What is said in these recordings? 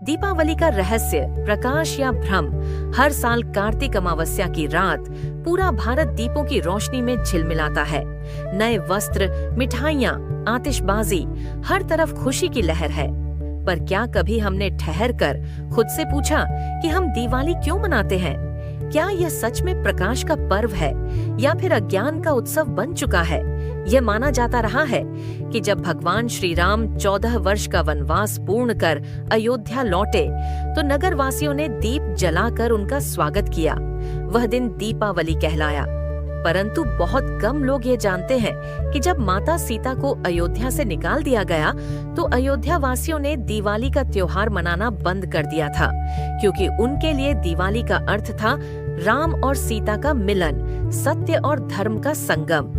दीपावली का रहस्य, प्रकाश या भ्रम। हर साल कार्तिक अमावस्या की रात पूरा भारत दीपों की रोशनी में झिलमिलाता है। नए वस्त्र, मिठाइयाँ, आतिशबाजी, हर तरफ खुशी की लहर है। पर क्या कभी हमने ठहर कर खुद से पूछा कि हम दिवाली क्यों मनाते हैं? क्या यह सच में प्रकाश का पर्व है या फिर अज्ञान का उत्सव बन चुका है? यह माना जाता रहा है कि जब भगवान श्री राम 14 वर्ष का वनवास पूर्ण कर अयोध्या लौटे तो नगर वासियों ने दीप जलाकर उनका स्वागत किया। वह दिन दीपावली कहलाया। परंतु बहुत कम लोग ये जानते हैं कि जब माता सीता को अयोध्या से निकाल दिया गया तो अयोध्या वासियों ने दिवाली का त्योहार मनाना बंद कर दिया था, क्योंकि उनके लिए दिवाली का अर्थ था राम और सीता का मिलन, सत्य और धर्म का संगम।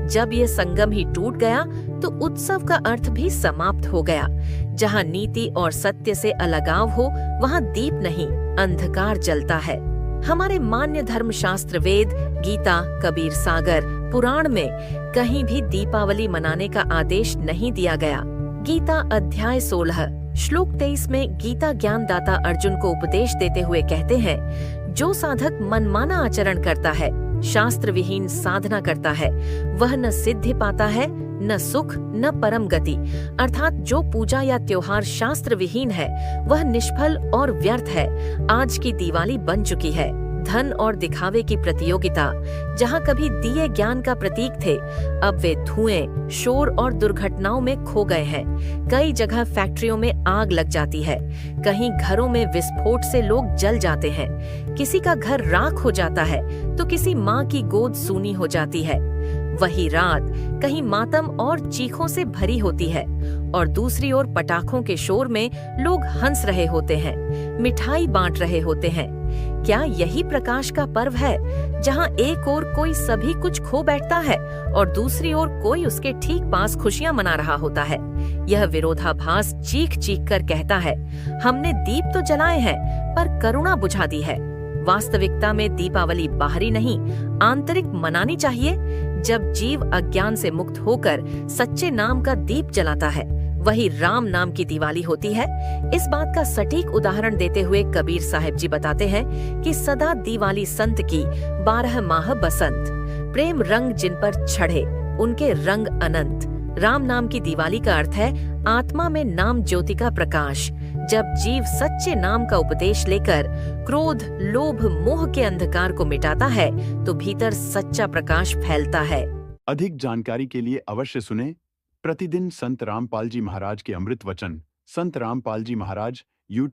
जब ये संगम ही टूट गया तो उत्सव का अर्थ भी समाप्त हो गया। जहाँ नीति और सत्य से अलगाव हो वहाँ दीप नहीं, अंधकार जलता है। हमारे मान्य धर्म शास्त्र वेद, गीता, कबीर सागर, पुराण में कहीं भी दीपावली मनाने का आदेश नहीं दिया गया। गीता अध्याय 16 श्लोक 23 में गीता ज्ञानदाता अर्जुन को उपदेश देते हुए कहते हैं, जो साधक मनमाना आचरण करता है, शास्त्र विहीन साधना करता है, वह न सिद्धि पाता है, न सुख, न परम गति। अर्थात जो पूजा या त्योहार शास्त्र विहीन है वह निष्फल और व्यर्थ है। आज की दिवाली बन चुकी है धन और दिखावे की प्रतियोगिता। जहाँ कभी दिए ज्ञान का प्रतीक थे, अब वे धुएं, शोर और दुर्घटनाओं में खो गए हैं। कई जगह फैक्ट्रियों में आग लग जाती है, कहीं घरों में विस्फोट से लोग जल जाते हैं, किसी का घर राख हो जाता है तो किसी माँ की गोद सूनी हो जाती है। वही रात कहीं मातम और चीखों से भरी होती है और दूसरी ओर पटाखों के शोर में लोग हंस रहे होते हैं, मिठाई बांट रहे होते हैं। क्या यही प्रकाश का पर्व है, जहां एक ओर कोई सभी कुछ खो बैठता है और दूसरी ओर कोई उसके ठीक पास खुशियां मना रहा होता है? यह विरोधाभास चीख चीख कर कहता है, हमने दीप तो जलाए हैं पर करुणा बुझा दी है। वास्तविकता में दीपावली बाहरी नहीं, आंतरिक मनानी चाहिए। जब जीव अज्ञान से मुक्त होकर सच्चे नाम का दीप जलाता है, वही राम नाम की दिवाली होती है। इस बात का सटीक उदाहरण देते हुए कबीर साहिब जी बताते हैं कि सदा दिवाली संत की 12 माह बसंत, प्रेम रंग जिन पर चढ़े उनके रंग अनंत। राम नाम की दिवाली का अर्थ है आत्मा में नाम ज्योति का प्रकाश। जब जीव सच्चे नाम का उपदेश लेकर क्रोध, लोभ, मोह के अंधकार को मिटाता है तो भीतर सच्चा प्रकाश फैलता है। अधिक जानकारी के लिए अवश्य सुने प्रतिदिन संत रामपाल जी महाराज के अमृत वचन। संत रामपाल जी महाराज